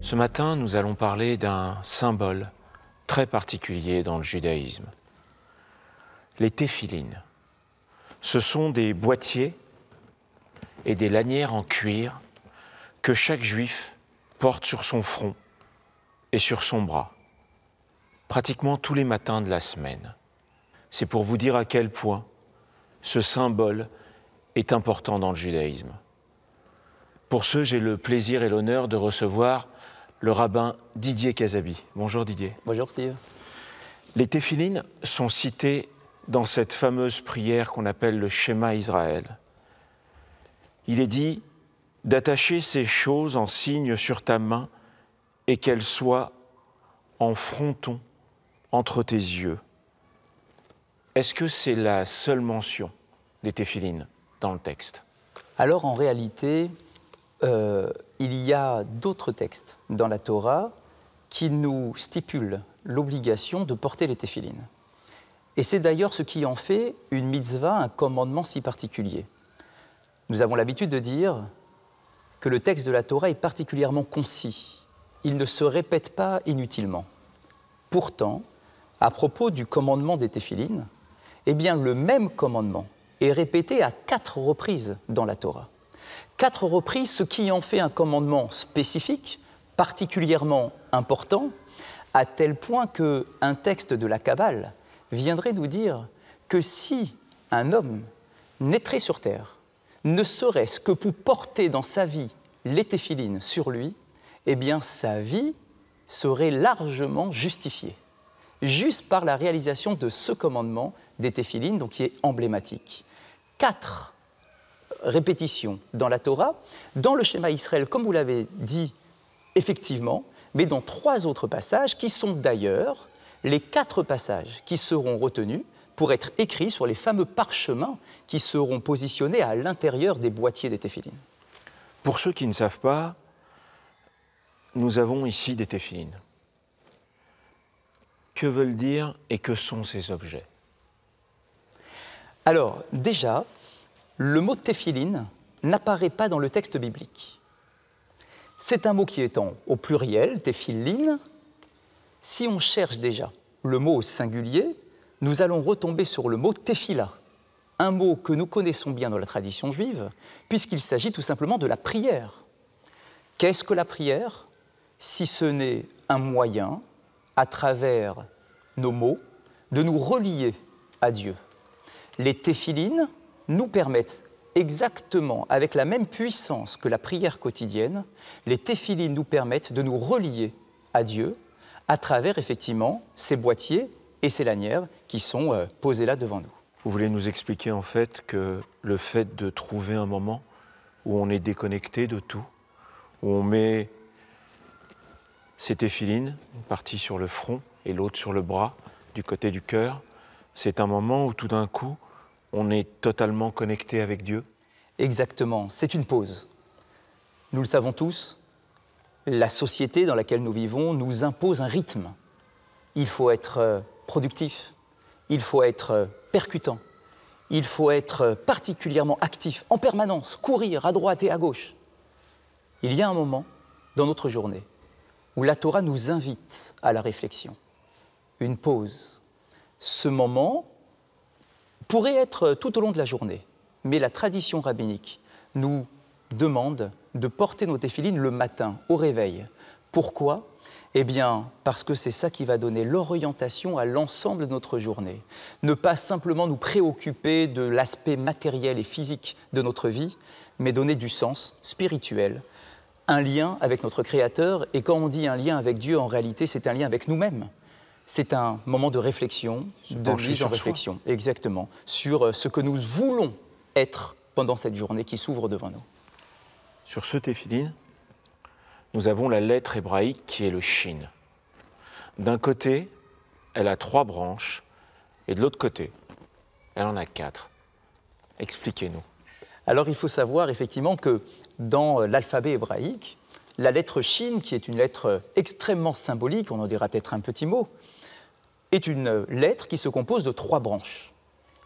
Ce matin, nous allons parler d'un symbole très particulier dans le judaïsme. Les téphilines. Ce sont des boîtiers et des lanières en cuir que chaque juif porte sur son front et sur son bras, pratiquement tous les matins de la semaine. C'est pour vous dire à quel point ce symbole est important dans le judaïsme. Pour ce, j'ai le plaisir et l'honneur de recevoir le rabbin Didier Casabi. Bonjour Didier. Bonjour Steve. Les téphilines sont cités dans cette fameuse prière qu'on appelle le Shema Israël. Il est dit d'attacher ces choses en signe sur ta main et qu'elles soient en fronton entre tes yeux. Est-ce que c'est la seule mention des téphilines dans le texte? Alors en réalité, il y a d'autres textes dans la Torah qui nous stipulent l'obligation de porter les téphilines. Et c'est d'ailleurs ce qui en fait une mitzvah, un commandement si particulier. Nous avons l'habitude de dire que le texte de la Torah est particulièrement concis. Il ne se répète pas inutilement. Pourtant, à propos du commandement des téphilines, eh bien, le même commandement est répété à 4 reprises dans la Torah. 4 reprises, ce qui en fait un commandement spécifique, particulièrement important, à tel point qu'un texte de la Kabbale viendrait nous dire que si un homme naîtrait sur terre, ne serait-ce que pour porter dans sa vie les téphilines sur lui, eh bien sa vie serait largement justifiée, juste par la réalisation de ce commandement des téphilines, donc qui est emblématique. 4 répétitions dans la Torah, dans le schéma Israël, comme vous l'avez dit, effectivement, mais dans 3 autres passages qui sont d'ailleurs les 4 passages qui seront retenus pour être écrits sur les fameux parchemins qui seront positionnés à l'intérieur des boîtiers des téphilines. Pour ceux qui ne savent pas, nous avons ici des téphilines. Que veulent dire et que sont ces objets? Alors, déjà, le mot téphiline n'apparaît pas dans le texte biblique. C'est un mot qui est au pluriel, téphiline. Si on cherche déjà le mot au singulier, nous allons retomber sur le mot téphila, un mot que nous connaissons bien dans la tradition juive, puisqu'il s'agit tout simplement de la prière. Qu'est-ce que la prière, si ce n'est un moyen, à travers nos mots, de nous relier à Dieu? Les téphilines nous permettent exactement, avec la même puissance que la prière quotidienne, les téphilines nous permettent de nous relier à Dieu à travers effectivement ces boîtiers et ces lanières qui sont posés là devant nous. Vous voulez nous expliquer en fait que le fait de trouver un moment où on est déconnecté de tout, où on met ces téphilines, une partie sur le front et l'autre sur le bras, du côté du cœur, c'est un moment où tout d'un coup, on est totalement connecté avec Dieu? Exactement, c'est une pause. Nous le savons tous, la société dans laquelle nous vivons nous impose un rythme. Il faut être productif, il faut être percutant, il faut être particulièrement actif, en permanence, courir à droite et à gauche. Il y a un moment dans notre journée où la Torah nous invite à la réflexion, une pause. Ce moment pourrait être tout au long de la journée, mais la tradition rabbinique nous demande de porter nos téphilines le matin, au réveil. Pourquoi ? Eh bien, parce que c'est ça qui va donner l'orientation à l'ensemble de notre journée. Ne pas simplement nous préoccuper de l'aspect matériel et physique de notre vie, mais donner du sens spirituel, un lien avec notre Créateur. Et quand on dit un lien avec Dieu, en réalité, c'est un lien avec nous-mêmes. C'est un moment de réflexion, de mise en réflexion, exactement, sur ce que nous voulons être pendant cette journée qui s'ouvre devant nous. Sur ce téphiline, nous avons la lettre hébraïque qui est le shin. D'un côté, elle a 3 branches, et de l'autre côté, elle en a 4. Expliquez-nous. Alors il faut savoir effectivement que dans l'alphabet hébraïque, la lettre shin, qui est une lettre extrêmement symbolique, on en dira peut-être un petit mot, est une lettre qui se compose de 3 branches.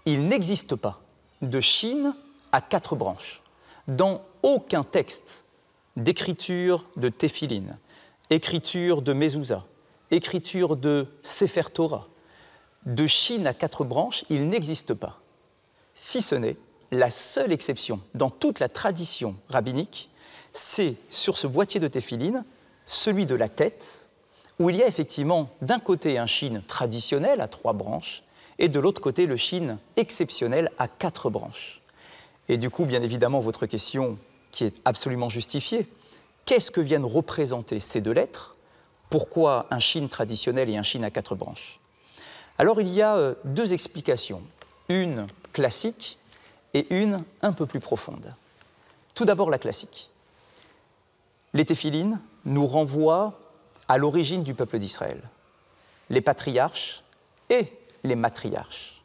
Il n'existe pas de shin à 4 branches. Dans aucun texte d'écriture de téphiline, écriture de Mezouza, écriture de Sefer Torah, de Chine à 4 branches, il n'existe pas. Si ce n'est la seule exception dans toute la tradition rabbinique, c'est sur ce boîtier de téphiline, celui de la tête, où il y a effectivement d'un côté un chine traditionnel à 3 branches et de l'autre côté le chine exceptionnel à 4 branches. Et du coup, bien évidemment, votre question qui est absolument justifiée, qu'est-ce que viennent représenter ces 2 lettres? Pourquoi un chine traditionnel et un chine à 4 branches? Alors il y a 2 explications, une classique et une un peu plus profonde. Tout d'abord la classique. Les téphilines nous renvoient à l'origine du peuple d'Israël, les patriarches et les matriarches.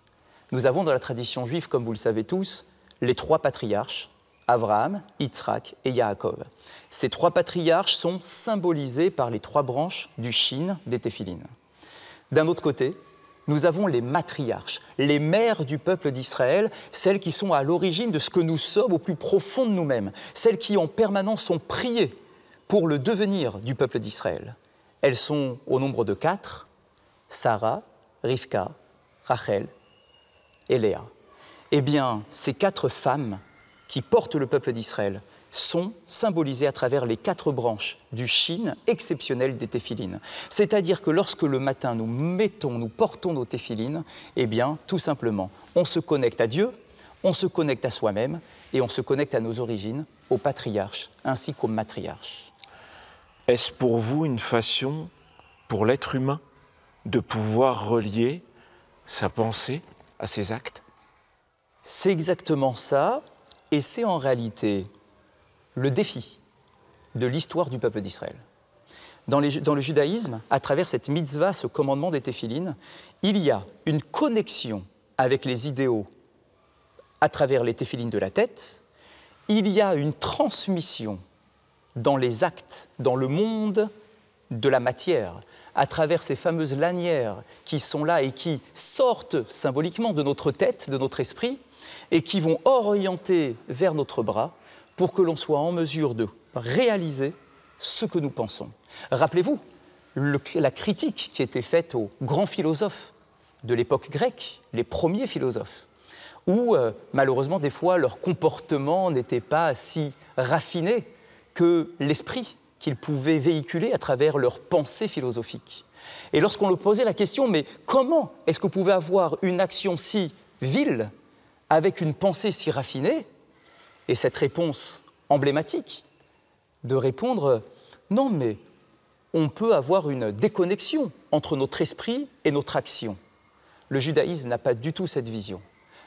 Nous avons dans la tradition juive, comme vous le savez tous, les 3 patriarches, Abraham, Yitzhak et Yaakov. Ces 3 patriarches sont symbolisés par les 3 branches du chine des téphilines. D'un autre côté, nous avons les matriarches, les mères du peuple d'Israël, celles qui sont à l'origine de ce que nous sommes au plus profond de nous-mêmes, celles qui en permanence sont priées pour le devenir du peuple d'Israël. Elles sont au nombre de 4, Sarah, Rivka, Rachel et Léa. Eh bien, ces 4 femmes qui portent le peuple d'Israël sont symbolisées à travers les 4 branches du chine exceptionnel des téphilines. C'est-à-dire que lorsque le matin nous portons nos téphilines, eh bien, tout simplement, on se connecte à Dieu, on se connecte à soi-même et on se connecte à nos origines, aux patriarches ainsi qu'aux matriarches. Est-ce pour vous une façon, pour l'être humain, de pouvoir relier sa pensée à ses actes? C'est exactement ça, et c'est en réalité le défi de l'histoire du peuple d'Israël. Dans le judaïsme, à travers cette mitzvah, ce commandement des téphilines, il y a une connexion avec les idéaux à travers les téphilines de la tête, il y a une transmission dans les actes, dans le monde de la matière, à travers ces fameuses lanières qui sont là et qui sortent symboliquement de notre tête, de notre esprit, et qui vont orienter vers notre bras pour que l'on soit en mesure de réaliser ce que nous pensons. Rappelez-vous la critique qui était faite aux grands philosophes de l'époque grecque, les premiers philosophes, où malheureusement des fois leur comportement n'était pas si raffiné que l'esprit qu'ils pouvaient véhiculer à travers leurs pensées philosophiques. Et lorsqu'on leur posait la question, mais comment est-ce que vous pouvez avoir une action si vile avec une pensée si raffinée? Et cette réponse emblématique de répondre, non mais on peut avoir une déconnexion entre notre esprit et notre action. Le judaïsme n'a pas du tout cette vision.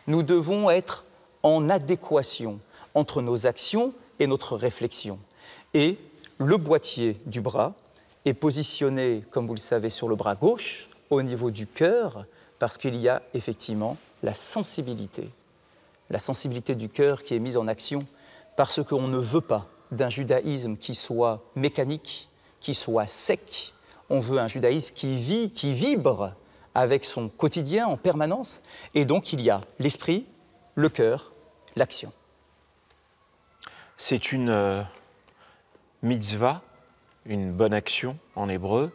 Nous devons être en adéquation entre nos actions et notre réflexion. Et le boîtier du bras est positionné, comme vous le savez, sur le bras gauche, au niveau du cœur, parce qu'il y a effectivement la sensibilité du cœur qui est mise en action, parce qu'on ne veut pas d'un judaïsme qui soit mécanique, qui soit sec. On veut un judaïsme qui vit, qui vibre avec son quotidien en permanence. Et donc il y a l'esprit, le cœur, l'action. C'est une mitzvah, une bonne action en hébreu,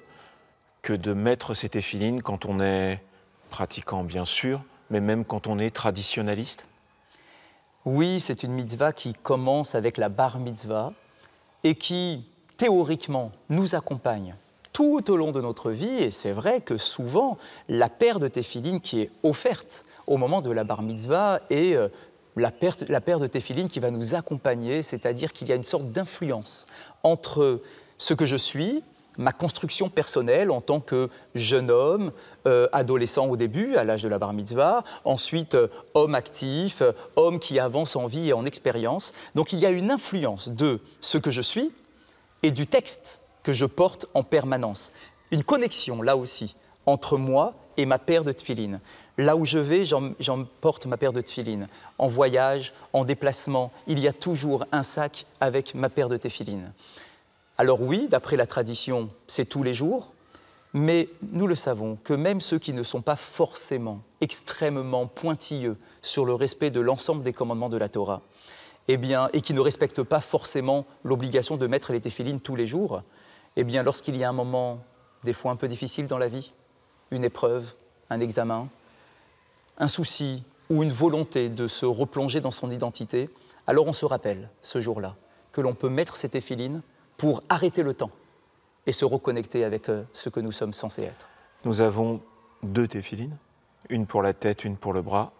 que de mettre ces téphilines quand on est pratiquant, bien sûr, mais même quand on est traditionnaliste? Oui, c'est une mitzvah qui commence avec la bar mitzvah et qui, théoriquement, nous accompagne tout au long de notre vie. Et c'est vrai que souvent, la paire de téphilines qui est offerte au moment de la bar mitzvah est la paire de téphilines qui va nous accompagner, c'est-à-dire qu'il y a une sorte d'influence entre ce que je suis, ma construction personnelle en tant que jeune homme, adolescent au début, à l'âge de la bar mitzvah, ensuite homme actif, homme qui avance en vie et en expérience. Donc il y a une influence de ce que je suis et du texte que je porte en permanence. Une connexion, là aussi, entre moi et ma paire de téphilines. Là où je vais, j'emporte ma paire de téphilines. En voyage, en déplacement, il y a toujours un sac avec ma paire de téphilines. Alors oui, d'après la tradition, c'est tous les jours, mais nous le savons que même ceux qui ne sont pas forcément extrêmement pointilleux sur le respect de l'ensemble des commandements de la Torah, eh bien, et qui ne respectent pas forcément l'obligation de mettre les téphilines tous les jours, Eh bien, lorsqu'il y a un moment, des fois un peu difficile dans la vie, une épreuve, un examen, un souci ou une volonté de se replonger dans son identité, alors on se rappelle, ce jour-là, que l'on peut mettre ses téphilines pour arrêter le temps et se reconnecter avec ce que nous sommes censés être. Nous avons 2 téphilines, une pour la tête, une pour le bras.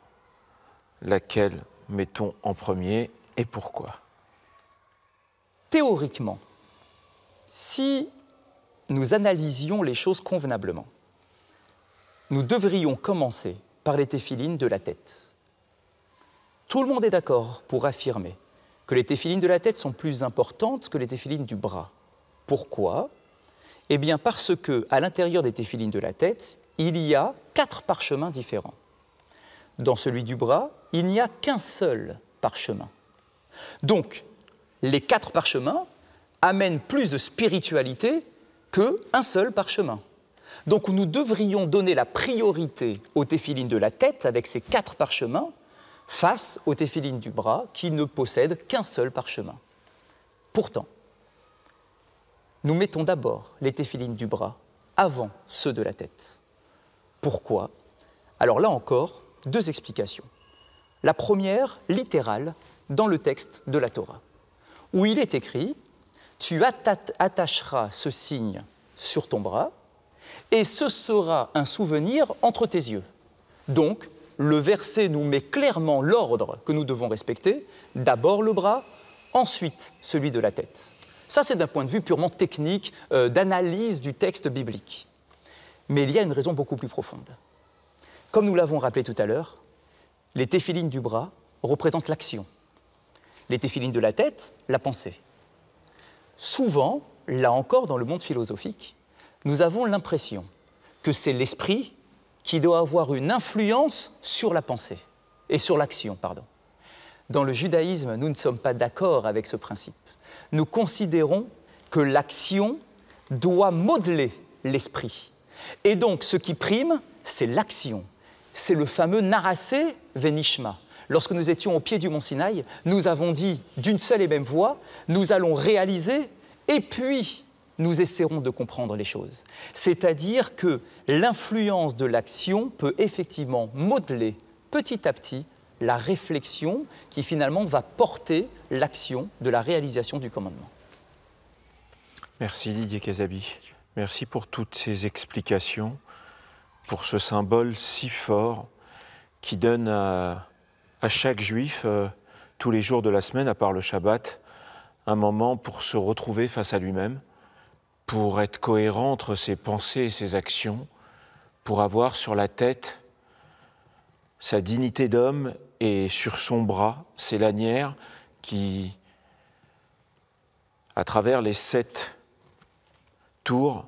Laquelle mettons en premier et pourquoi? Théoriquement, si nous analysions les choses convenablement, nous devrions commencer par les téphilines de la tête. Tout le monde est d'accord pour affirmer que les téphilines de la tête sont plus importantes que les téphilines du bras. Pourquoi? Eh bien parce qu'à l'intérieur des téphilines de la tête, il y a 4 parchemins différents. Dans celui du bras, il n'y a qu'un seul parchemin. Donc, les 4 parchemins amènent plus de spiritualité qu'un seul parchemin. Donc, nous devrions donner la priorité aux téphilines de la tête avec ces 4 parchemins face aux téphilines du bras qui ne possèdent qu'un seul parchemin. Pourtant, nous mettons d'abord les téphilines du bras avant ceux de la tête. Pourquoi? Alors là encore, 2 explications. La première, littérale, dans le texte de la Torah, où il est écrit « Tu attacheras ce signe sur ton bras, et ce sera un souvenir entre tes yeux. » Donc, le verset nous met clairement l'ordre que nous devons respecter, d'abord le bras, ensuite celui de la tête. Ça, c'est d'un point de vue purement technique, d'analyse du texte biblique. Mais il y a une raison beaucoup plus profonde. Comme nous l'avons rappelé tout à l'heure, les téphilines du bras représentent l'action. Les téphilines de la tête, la pensée. Souvent, là encore dans le monde philosophique, nous avons l'impression que c'est l'esprit qui doit avoir une influence sur la pensée, et sur l'action, pardon. Dans le judaïsme, nous ne sommes pas d'accord avec ce principe. Nous considérons que l'action doit modeler l'esprit. Et donc, ce qui prime, c'est l'action. C'est le fameux narasé venishma. Lorsque nous étions au pied du mont Sinaï, nous avons dit d'une seule et même voix, nous allons réaliser, et puis nous essaierons de comprendre les choses. C'est-à-dire que l'influence de l'action peut effectivement modeler petit à petit la réflexion qui finalement va porter l'action de la réalisation du commandement. Merci Didier Casaby. Merci pour toutes ces explications, pour ce symbole si fort qui donne à chaque juif, tous les jours de la semaine, à part le Shabbat, un moment pour se retrouver face à lui-même, pour être cohérent entre ses pensées et ses actions, pour avoir sur la tête sa dignité d'homme et sur son bras ses lanières qui, à travers les 7 tours,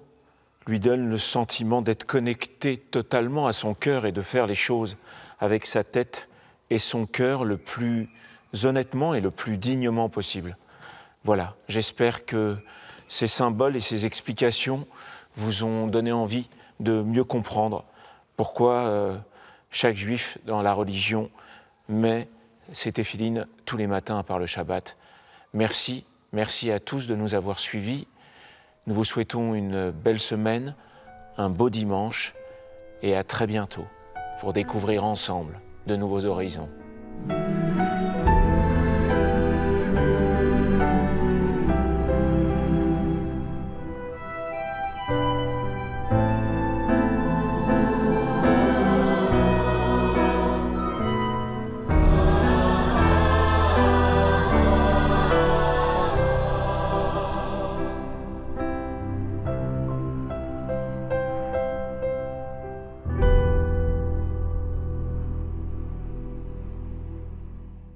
lui donnent le sentiment d'être connecté totalement à son cœur et de faire les choses avec sa tête et son cœur le plus honnêtement et le plus dignement possible. Voilà, j'espère que ces symboles et ces explications vous ont donné envie de mieux comprendre pourquoi chaque juif dans la religion met ses téphilines tous les matins à part le Shabbat. Merci à tous de nous avoir suivis. Nous vous souhaitons une belle semaine, un beau dimanche et à très bientôt pour découvrir ensemble de nouveaux horizons.